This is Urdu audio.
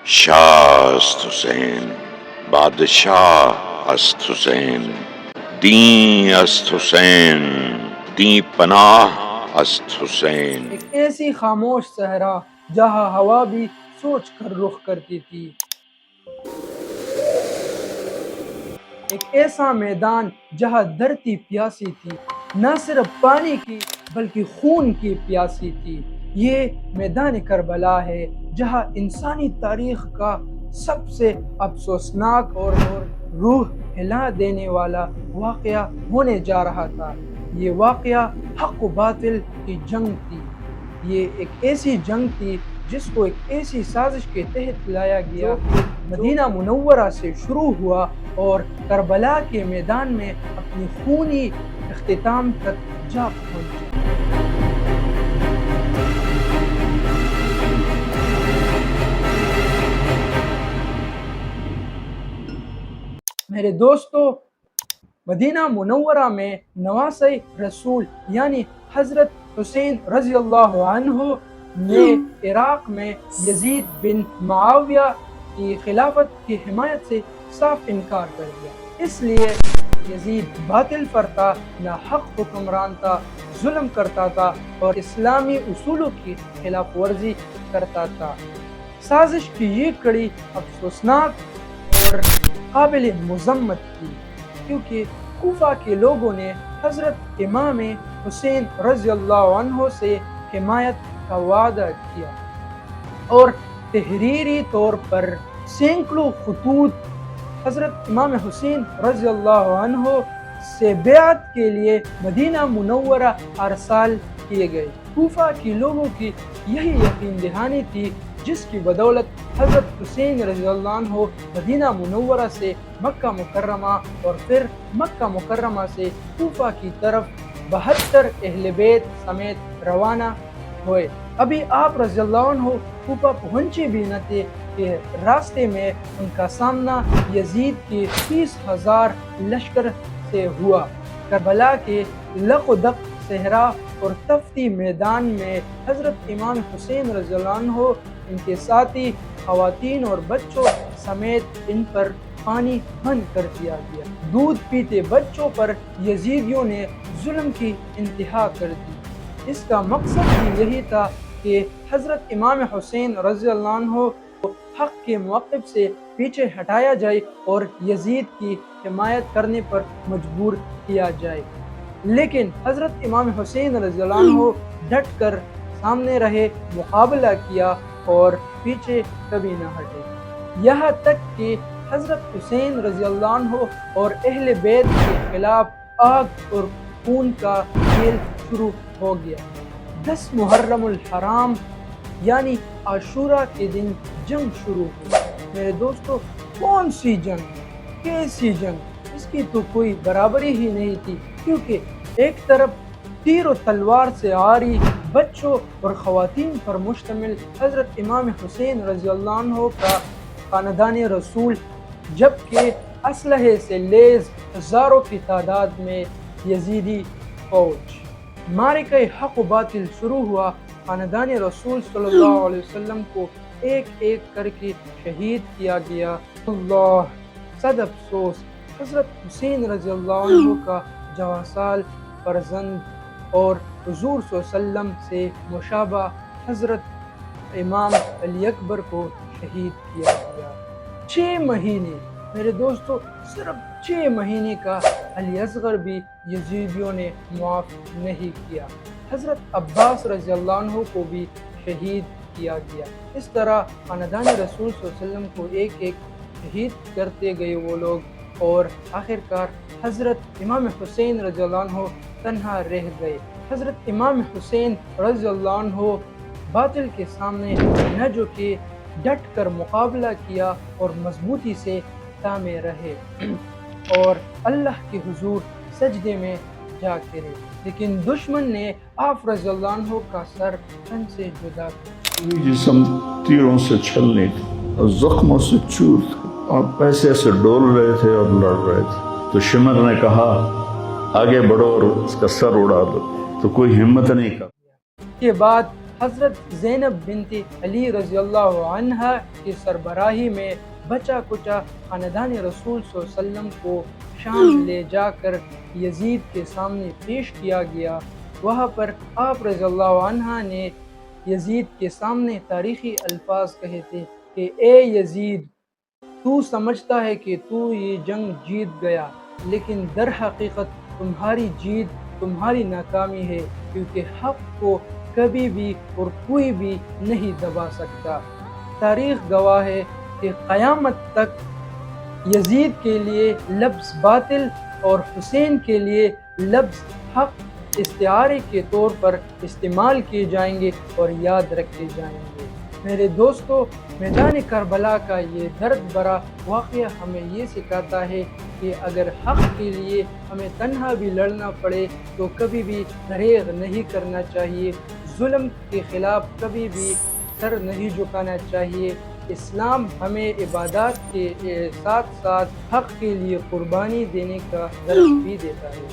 شاه است حسین، بادشاه است حسین، دین است حسین، دین پناہ است حسین۔ ایک ایسی خاموش صحرا جہاں ہوا بھی سوچ کر رخ کرتی تھی، ایک ایسا میدان جہاں دھرتی پیاسی تھی، نہ صرف پانی کی بلکہ خون کی پیاسی تھی۔ یہ میدان کربلا ہے جہاں انسانی تاریخ کا سب سے افسوسناک اور روح ہلا دینے والا واقعہ ہونے جا رہا تھا۔ یہ واقعہ حق و باطل کی جنگ تھی۔ یہ ایک ایسی جنگ تھی جس کو ایک ایسی سازش کے تحت لایا گیا، مدینہ منورہ سے شروع ہوا اور کربلا کے میدان میں اپنی خونی اختتام تک جا پہنچا۔ میرے دوستو، مدینہ منورہ میں نواسۂ رسول یعنی حضرت حسین رضی اللہ عنہ نے عراق میں یزید بن معاویہ کی خلافت کی حمایت سے صاف انکار کر دیا۔ اس لیے یزید باطل پر تھا، ناحق حکمران تھا، ظلم کرتا تھا اور اسلامی اصولوں کی خلاف ورزی کرتا تھا۔ سازش کی یہ کڑی افسوسناک اور قابل مذمت تھی، کیونکہ کوفہ کے لوگوں نے حضرت امام حسین رضی اللہ عنہ سے حمایت کا وعدہ کیا اور تحریری طور پر سینکڑوں خطوط حضرت امام حسین رضی اللہ عنہ سے بیعت کے لیے مدینہ منورہ ارسال کیے گئے۔ کوفہ کے لوگوں کی یہی یقین دہانی تھی جس کی بدولت حضرت حسین رضی اللہ عنہ مدینہ منورہ سے مکہ مکرمہ اور پھر مکہ مکرمہ سے کوفہ کی طرف 72 اہل بیت سمیت روانہ ہوئے۔ ابھی آپ رضی اللہ عنہ کوفہ پہنچے بھی نہ تھے کہ راستے میں ان کا سامنا یزید کی 30,000 لشکر سے ہوا۔ کربلا کے لق و دق صحرا اور تفتی میدان میں حضرت امام حسین رضی اللہ عنہ، ان کے ساتھی خواتین اور بچوں سمیت ان پر پانی بند کر دیا گیا۔ دودھ پیتے بچوں پر یزیدیوں نے ظلم کی انتہا کر دی۔ اس کا مقصد بھی یہی تھا کہ حضرت امام حسین رضی اللہ عنہ کو حق کے موقف سے پیچھے ہٹایا جائے اور یزید کی حمایت کرنے پر مجبور کیا جائے، لیکن حضرت امام حسین رضی اللہ عنہ ڈٹ کر سامنے رہے، مقابلہ کیا اور پیچھے کبھی نہ ہٹے، یہاں تک کہ حضرت حسین رضی اللہ عنہ اور اہل بیت کے خلاف آگ اور خون کا کھیل شروع ہو گیا۔ 10 محرم الحرام یعنی عاشورہ کے دن جنگ شروع ہوئی۔ میرے دوستو، کون سی جنگ، کیسی جنگ، اس کی تو کوئی برابری ہی نہیں تھی، کیونکہ ایک طرف تیر و تلوار سے عاری بچوں اور خواتین پر مشتمل حضرت امام حسین رضی اللہ عنہ کا خاندان رسول، جبکہ اسلحے سے لیز ہزاروں کی تعداد میں یزیدی فوج۔ معرکہ حق و باطل شروع ہوا۔ خاندان رسول صلی اللہ علیہ وسلم کو ایک ایک کر کے شہید کیا گیا۔ اللہ، صد افسوس، حضرت حسین رضی اللہ عنہ کا جواسال فرزند اور حضور صلی اللہ علیہ وسلم سے مشابہ حضرت امام علی اکبر کو شہید کیا گیا۔ 6 مہینے، میرے دوستو، صرف 6 مہینے کا علی اصغر بھی یزیدیوں نے معاف نہیں کیا۔ حضرت عباس رضی اللہ عنہ کو بھی شہید کیا گیا۔ اس طرح خاندان رسول صلی اللہ علیہ وسلم کو ایک ایک شہید کرتے گئے وہ لوگ، اور آخرکار حضرت امام حسین رضی اللہ عنہ تنہا رہ گئے۔ حضرت امام حسین رضی اللہ عنہ باطل کے سامنے نہ جھکے، ڈٹ کر مقابلہ کیا اور مضبوطی سے تھامے رہے اور اللہ کے حضور سجدے میں جا گرے، لیکن دشمن نے آپ رضی اللہ عنہ کا سر تن سے جدا کیا۔ جسم تیروں سے چھلنے اور زخموں سے چور تھا، آپ پیسے سے ڈول رہے تھے اور لڑ رہے تھے، تو شمر نے کہا آگے بڑھو اور اس کا سر اڑا دو، تو کوئی ہمت نہیں کر۔ کے بعد حضرت زینب بنت علی رضی اللہ عنہ کی سربراہی میں بچا کچا خاندان رسول صلی اللہ علیہ وسلم کو شام لے جا کر یزید کے سامنے پیش کیا گیا۔ وہاں پر آپ رضی اللہ عنہ نے یزید کے سامنے تاریخی الفاظ کہے تھے کہ اے یزید، تو سمجھتا ہے کہ تو یہ جنگ جیت گیا، لیکن در حقیقت تمہاری جیت تمہاری ناکامی ہے، کیونکہ حق کو کبھی بھی اور کوئی بھی نہیں دبا سکتا۔ تاریخ گواہ ہے کہ قیامت تک یزید کے لیے لفظ باطل اور حسین کے لیے لفظ حق استعارے کے طور پر استعمال کیے جائیں گے اور یاد رکھے جائیں گے۔ میرے دوستو، میدان کربلا کا یہ درد بھرا واقعہ ہمیں یہ سکھاتا ہے کہ اگر حق کے لیے ہمیں تنہا بھی لڑنا پڑے تو کبھی بھی دریغ نہیں کرنا چاہیے، ظلم کے خلاف کبھی بھی سر نہیں جھکانا چاہیے۔ اسلام ہمیں عبادات کے ساتھ ساتھ حق کے لیے قربانی دینے کا درس بھی دیتا ہے۔